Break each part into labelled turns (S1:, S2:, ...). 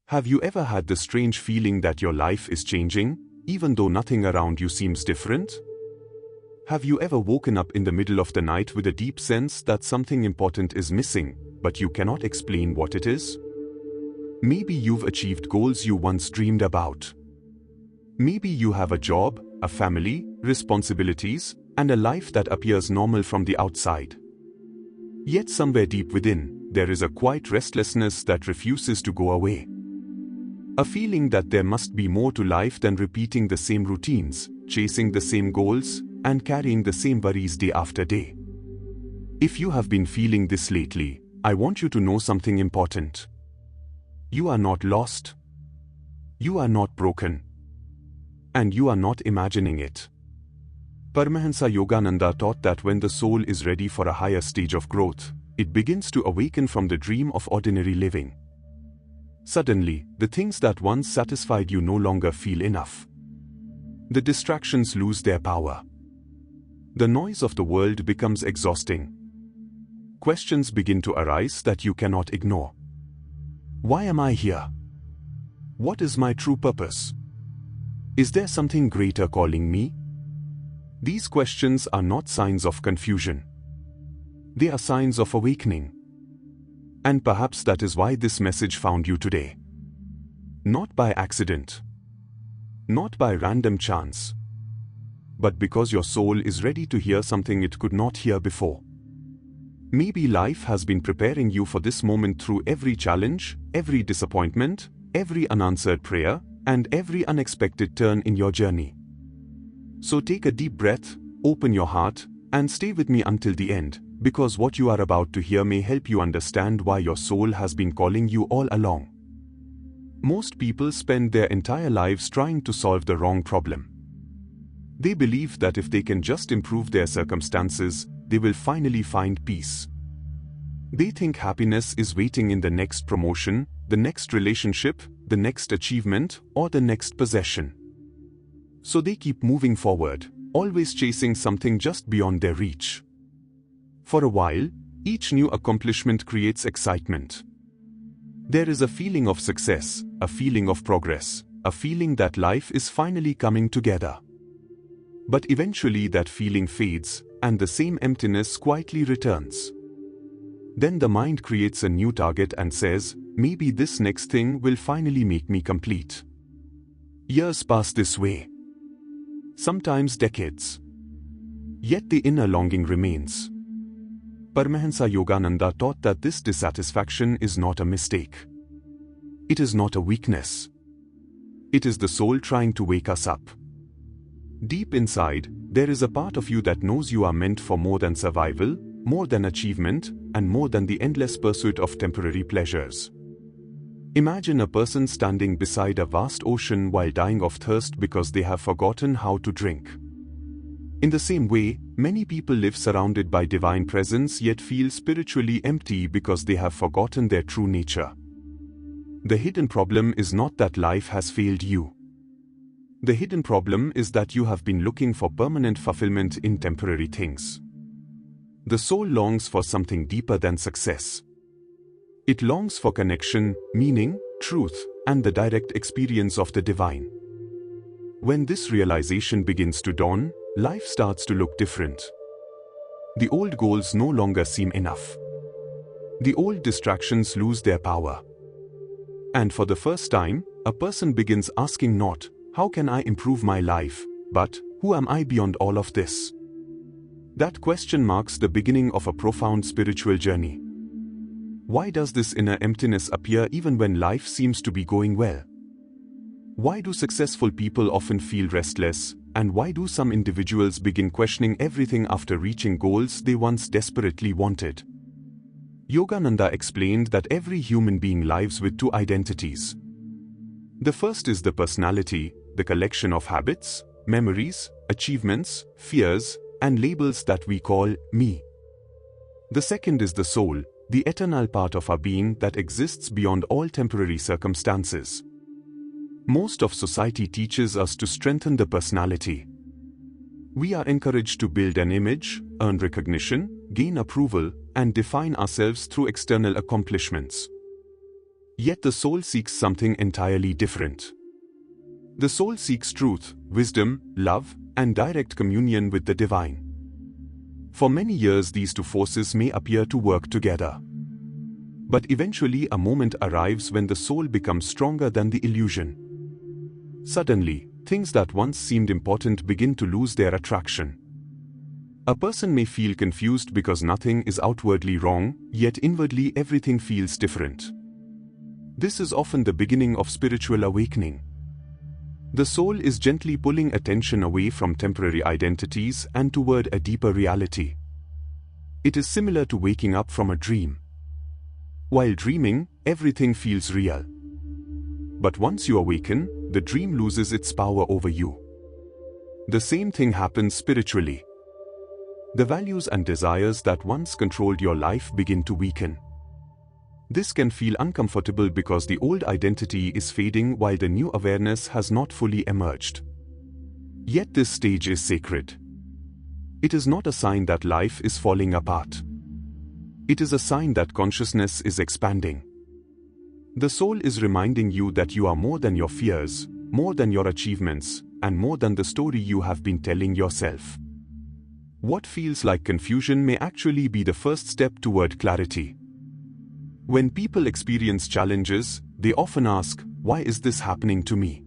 S1: Have you ever had the strange feeling that your life is changing, even though nothing around you seems different? Have you ever woken up in the middle of the night with a deep sense that something important is missing, but you cannot explain what it is? Maybe you've achieved goals you once dreamed about. Maybe you have a job, a family, responsibilities, and a life that appears normal from the outside. Yet somewhere deep within, there is a quiet restlessness that refuses to go away. A feeling that there must be more to life than repeating the same routines, chasing the same goals, and carrying the same worries day after day. If you have been feeling this lately, I want you to know something important. You are not lost. You are not broken. And you are not imagining it. Paramahansa Yogananda taught that when the soul is ready for a higher stage of growth, it begins to awaken from the dream of ordinary living. Suddenly, the things that once satisfied you no longer feel enough. The distractions lose their power. The noise of the world becomes exhausting. Questions begin to arise that you cannot ignore. Why am I here? What is my true purpose? Is there something greater calling me? These questions are not signs of confusion. They are signs of awakening. And perhaps that is why this message found you today. Not by accident. Not by random chance. But because your soul is ready to hear something it could not hear before. Maybe life has been preparing you for this moment through every challenge, every disappointment, every unanswered prayer, and every unexpected turn in your journey. So take a deep breath, open your heart, and stay with me until the end, because what you are about to hear may help you understand why your soul has been calling you all along. Most people spend their entire lives trying to solve the wrong problem. They believe that if they can just improve their circumstances, they will finally find peace. They think happiness is waiting in the next promotion, the next relationship, the next achievement, or the next possession. So they keep moving forward, always chasing something just beyond their reach. For a while, each new accomplishment creates excitement. There is a feeling of success, a feeling of progress, a feeling that life is finally coming together. But eventually that feeling fades, and the same emptiness quietly returns. Then the mind creates a new target and says, maybe this next thing will finally make me complete. Years pass this way. Sometimes decades. Yet the inner longing remains. Paramahansa Yogananda taught that this dissatisfaction is not a mistake. It is not a weakness. It is the soul trying to wake us up. Deep inside, there is a part of you that knows you are meant for more than survival, more than achievement, and more than the endless pursuit of temporary pleasures. Imagine a person standing beside a vast ocean while dying of thirst because they have forgotten how to drink. In the same way, many people live surrounded by divine presence yet feel spiritually empty because they have forgotten their true nature. The hidden problem is not that life has failed you. The hidden problem is that you have been looking for permanent fulfillment in temporary things. The soul longs for something deeper than success. It longs for connection, meaning, truth, and the direct experience of the divine. When this realization begins to dawn, life starts to look different. The old goals no longer seem enough. The old distractions lose their power. And for the first time, a person begins asking not, how can I improve my life, but, who am I beyond all of this? That question marks the beginning of a profound spiritual journey. Why does this inner emptiness appear even when life seems to be going well? Why do successful people often feel restless, and why do some individuals begin questioning everything after reaching goals they once desperately wanted? Yogananda explained that every human being lives with two identities. The first is the personality, the collection of habits, memories, achievements, fears, and labels that we call me. The second is the soul, the eternal part of our being that exists beyond all temporary circumstances. Most of society teaches us to strengthen the personality. We are encouraged to build an image, earn recognition, gain approval, and define ourselves through external accomplishments. Yet the soul seeks something entirely different. The soul seeks truth, wisdom, love, and direct communion with the divine. For many years these two forces may appear to work together. But eventually a moment arrives when the soul becomes stronger than the illusion. Suddenly, things that once seemed important begin to lose their attraction. A person may feel confused because nothing is outwardly wrong, yet inwardly everything feels different. This is often the beginning of spiritual awakening. The soul is gently pulling attention away from temporary identities and toward a deeper reality. It is similar to waking up from a dream. While dreaming, everything feels real. But once you awaken, the dream loses its power over you. The same thing happens spiritually. The values and desires that once controlled your life begin to weaken. This can feel uncomfortable because the old identity is fading while the new awareness has not fully emerged. Yet this stage is sacred. It is not a sign that life is falling apart. It is a sign that consciousness is expanding. The soul is reminding you that you are more than your fears, more than your achievements, and more than the story you have been telling yourself. What feels like confusion may actually be the first step toward clarity. When people experience challenges, they often ask, "Why is this happening to me?"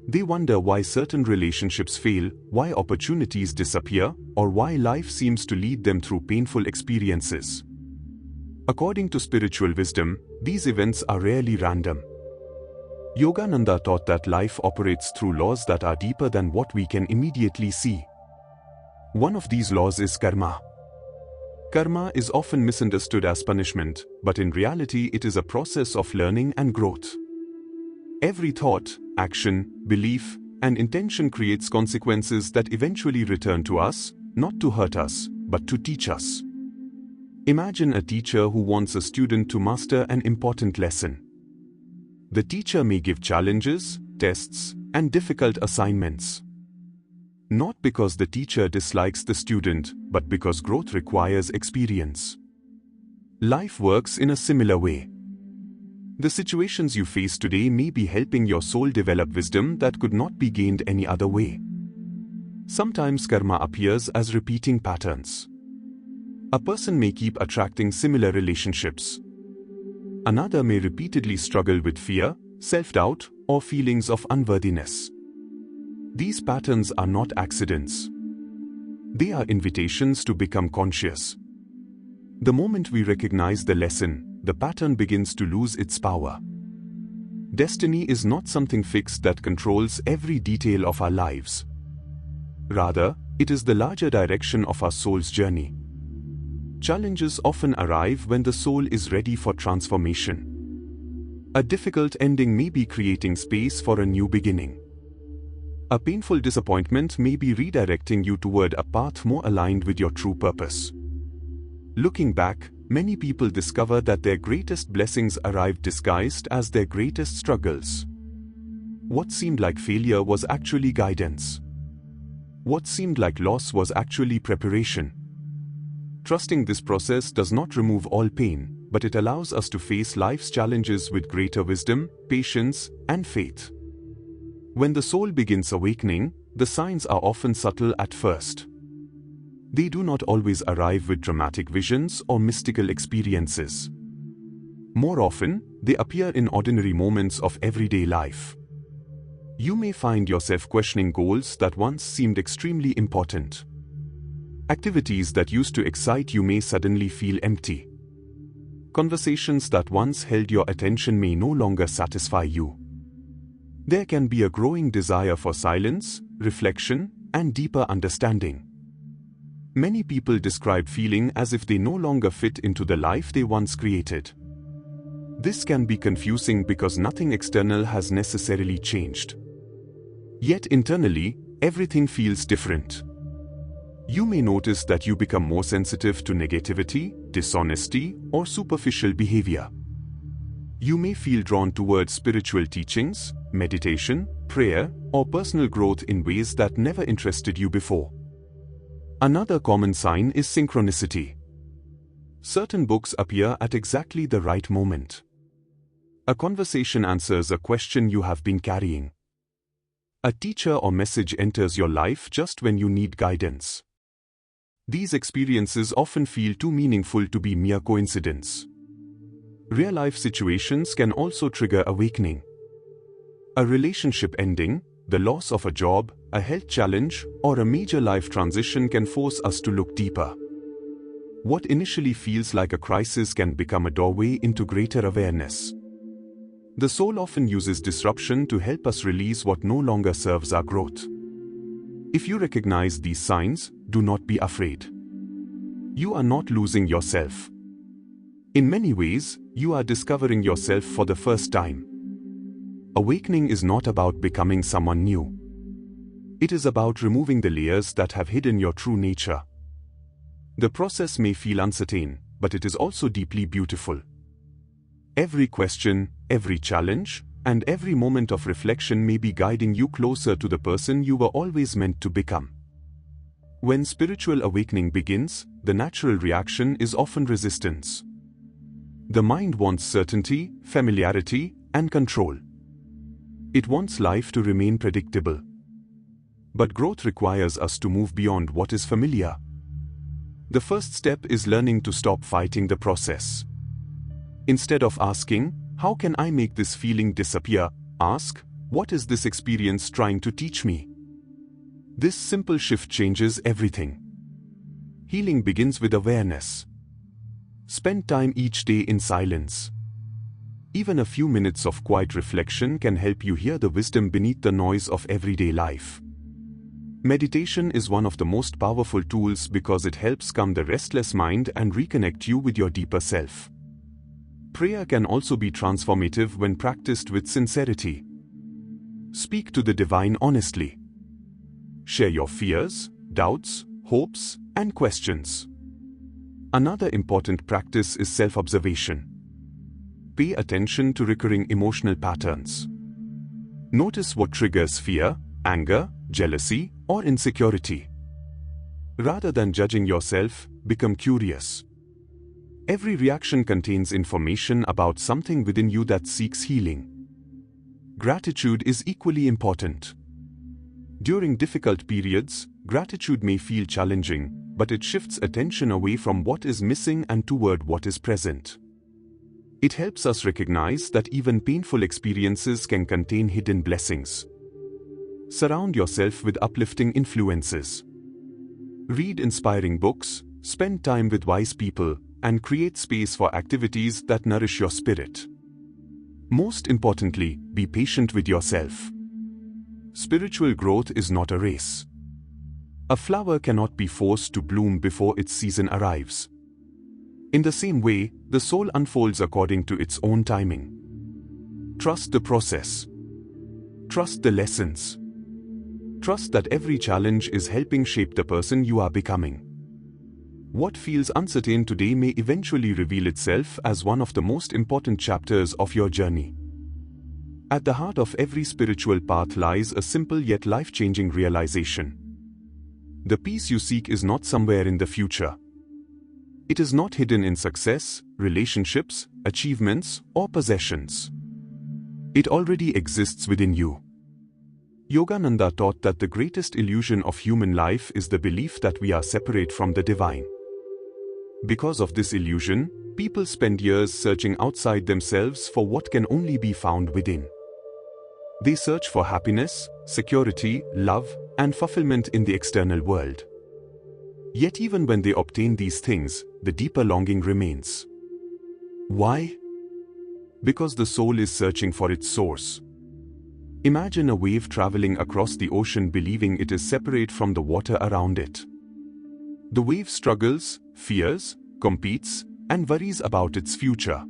S1: They wonder why certain relationships fail, why opportunities disappear, or why life seems to lead them through painful experiences. According to spiritual wisdom, these events are rarely random. Yogananda taught that life operates through laws that are deeper than what we can immediately see. One of these laws is karma. Karma is often misunderstood as punishment, but in reality it is a process of learning and growth. Every thought, action, belief, and intention creates consequences that eventually return to us, not to hurt us, but to teach us. Imagine a teacher who wants a student to master an important lesson. The teacher may give challenges, tests, and difficult assignments. Not because the teacher dislikes the student, but because growth requires experience. Life works in a similar way. The situations you face today may be helping your soul develop wisdom that could not be gained any other way. Sometimes karma appears as repeating patterns. A person may keep attracting similar relationships. Another may repeatedly struggle with fear, self-doubt, or feelings of unworthiness. These patterns are not accidents. They are invitations to become conscious. The moment we recognize the lesson, the pattern begins to lose its power. Destiny is not something fixed that controls every detail of our lives. Rather, it is the larger direction of our soul's journey. Challenges often arrive when the soul is ready for transformation. A difficult ending may be creating space for a new beginning. A painful disappointment may be redirecting you toward a path more aligned with your true purpose. Looking back, many people discover that their greatest blessings arrived disguised as their greatest struggles. What seemed like failure was actually guidance. What seemed like loss was actually preparation. Trusting this process does not remove all pain, but it allows us to face life's challenges with greater wisdom, patience, and faith. When the soul begins awakening, the signs are often subtle at first. They do not always arrive with dramatic visions or mystical experiences. More often, they appear in ordinary moments of everyday life. You may find yourself questioning goals that once seemed extremely important. Activities that used to excite you may suddenly feel empty. Conversations that once held your attention may no longer satisfy you. There can be a growing desire for silence, reflection, and deeper understanding. Many people describe feeling as if they no longer fit into the life they once created. This can be confusing because nothing external has necessarily changed. Yet internally, everything feels different. You may notice that you become more sensitive to negativity, dishonesty, or superficial behavior. You may feel drawn towards spiritual teachings, meditation, prayer, or personal growth in ways that never interested you before. Another common sign is synchronicity. Certain books appear at exactly the right moment. A conversation answers a question you have been carrying. A teacher or message enters your life just when you need guidance. These experiences often feel too meaningful to be mere coincidence. Real-life situations can also trigger awakening. A relationship ending, the loss of a job, a health challenge, or a major life transition can force us to look deeper. What initially feels like a crisis can become a doorway into greater awareness. The soul often uses disruption to help us release what no longer serves our growth. If you recognize these signs, do not be afraid. You are not losing yourself. In many ways, you are discovering yourself for the first time. Awakening is not about becoming someone new. It is about removing the layers that have hidden your true nature. The process may feel uncertain, but it is also deeply beautiful. Every question, every challenge, and every moment of reflection may be guiding you closer to the person you were always meant to become. When spiritual awakening begins, the natural reaction is often resistance. The mind wants certainty, familiarity, and control. It wants life to remain predictable. But growth requires us to move beyond what is familiar. The first step is learning to stop fighting the process. Instead of asking, "How can I make this feeling disappear?" ask, "What is this experience trying to teach me?" This simple shift changes everything. Healing begins with awareness. Spend time each day in silence. Even a few minutes of quiet reflection can help you hear the wisdom beneath the noise of everyday life. Meditation is one of the most powerful tools because it helps calm the restless mind and reconnect you with your deeper self. Prayer can also be transformative when practiced with sincerity. Speak to the divine honestly. Share your fears, doubts, hopes, and questions. Another important practice is self-observation. Pay attention to recurring emotional patterns. Notice what triggers fear, anger, jealousy, or insecurity. Rather than judging yourself, become curious. Every reaction contains information about something within you that seeks healing. Gratitude is equally important. During difficult periods, gratitude may feel challenging, but it shifts attention away from what is missing and toward what is present. It helps us recognize that even painful experiences can contain hidden blessings. Surround yourself with uplifting influences. Read inspiring books, spend time with wise people, and create space for activities that nourish your spirit. Most importantly, be patient with yourself. Spiritual growth is not a race. A flower cannot be forced to bloom before its season arrives. In the same way, the soul unfolds according to its own timing. Trust the process. Trust the lessons. Trust that every challenge is helping shape the person you are becoming. What feels uncertain today may eventually reveal itself as one of the most important chapters of your journey. At the heart of every spiritual path lies a simple yet life-changing realization. The peace you seek is not somewhere in the future. It is not hidden in success, relationships, achievements, or possessions. It already exists within you. Yogananda taught that the greatest illusion of human life is the belief that we are separate from the divine. Because of this illusion, people spend years searching outside themselves for what can only be found within. They search for happiness, security, love, and fulfillment in the external world. Yet even when they obtain these things, the deeper longing remains. Why? Because the soul is searching for its source. Imagine a wave traveling across the ocean believing it is separate from the water around it. The wave struggles, fears, competes, and worries about its future.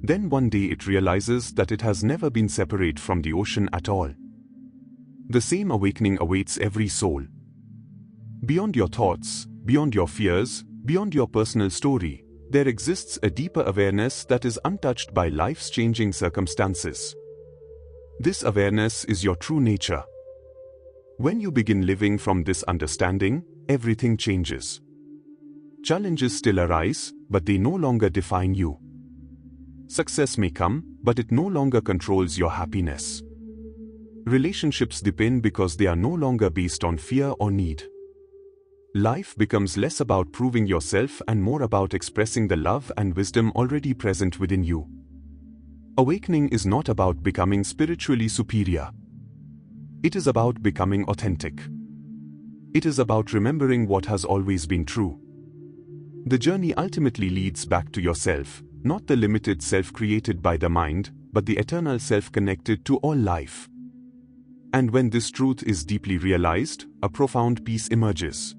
S1: Then one day it realizes that it has never been separate from the ocean at all. The same awakening awaits every soul. Beyond your thoughts, beyond your fears, beyond your personal story, there exists a deeper awareness that is untouched by life's changing circumstances. This awareness is your true nature. When you begin living from this understanding, everything changes. Challenges still arise, but they no longer define you. Success may come, but it no longer controls your happiness. Relationships deepen because they are no longer based on fear or need. Life becomes less about proving yourself and more about expressing the love and wisdom already present within you. Awakening is not about becoming spiritually superior. It is about becoming authentic. It is about remembering what has always been true. The journey ultimately leads back to yourself, not the limited self created by the mind, but the eternal self connected to all life. And when this truth is deeply realized, a profound peace emerges.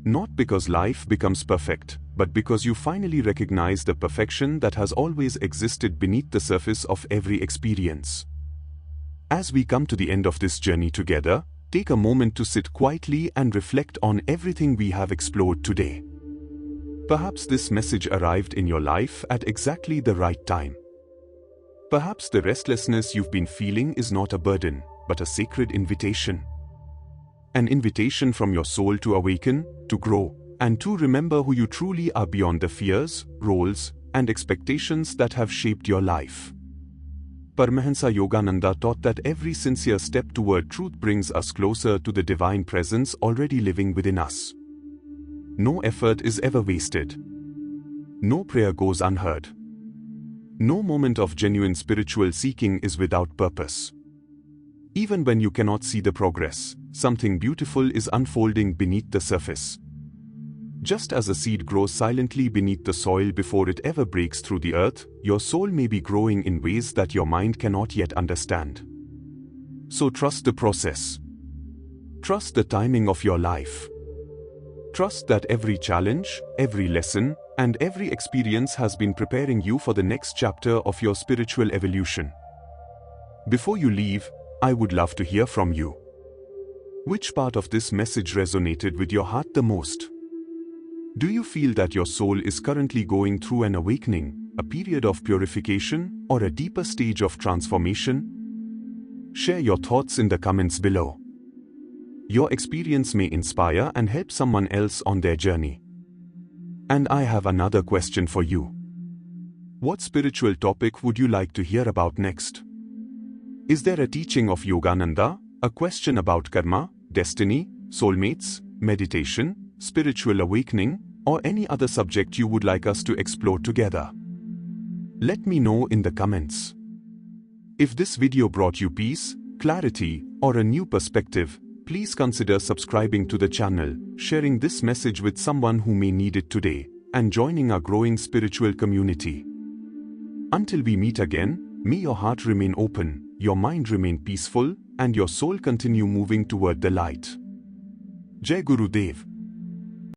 S1: Not because life becomes perfect, but because you finally recognize the perfection that has always existed beneath the surface of every experience. As we come to the end of this journey together, take a moment to sit quietly and reflect on everything we have explored today. Perhaps this message arrived in your life at exactly the right time. Perhaps the restlessness you've been feeling is not a burden, but a sacred invitation. An invitation from your soul to awaken, to grow, and to remember who you truly are beyond the fears, roles, and expectations that have shaped your life. Paramahansa Yogananda taught that every sincere step toward truth brings us closer to the divine presence already living within us. No effort is ever wasted. No prayer goes unheard. No moment of genuine spiritual seeking is without purpose. Even when you cannot see the progress, something beautiful is unfolding beneath the surface. Just as a seed grows silently beneath the soil before it ever breaks through the earth, your soul may be growing in ways that your mind cannot yet understand. So trust the process. Trust the timing of your life. Trust that every challenge, every lesson, and every experience has been preparing you for the next chapter of your spiritual evolution. Before you leave, I would love to hear from you. Which part of this message resonated with your heart the most? Do you feel that your soul is currently going through an awakening, a period of purification, or a deeper stage of transformation? Share your thoughts in the comments below. Your experience may inspire and help someone else on their journey. And I have another question for you. What spiritual topic would you like to hear about next? Is there a teaching of Yogananda, a question about karma, destiny, soulmates, meditation, spiritual awakening, or any other subject you would like us to explore together? Let me know in the comments. If this video brought you peace, clarity, or a new perspective, please consider subscribing to the channel, sharing this message with someone who may need it today, and joining our growing spiritual community. Until we meet again, may your heart remain open, your mind remain peaceful, and your soul continue moving toward the light. Jai Guru Dev.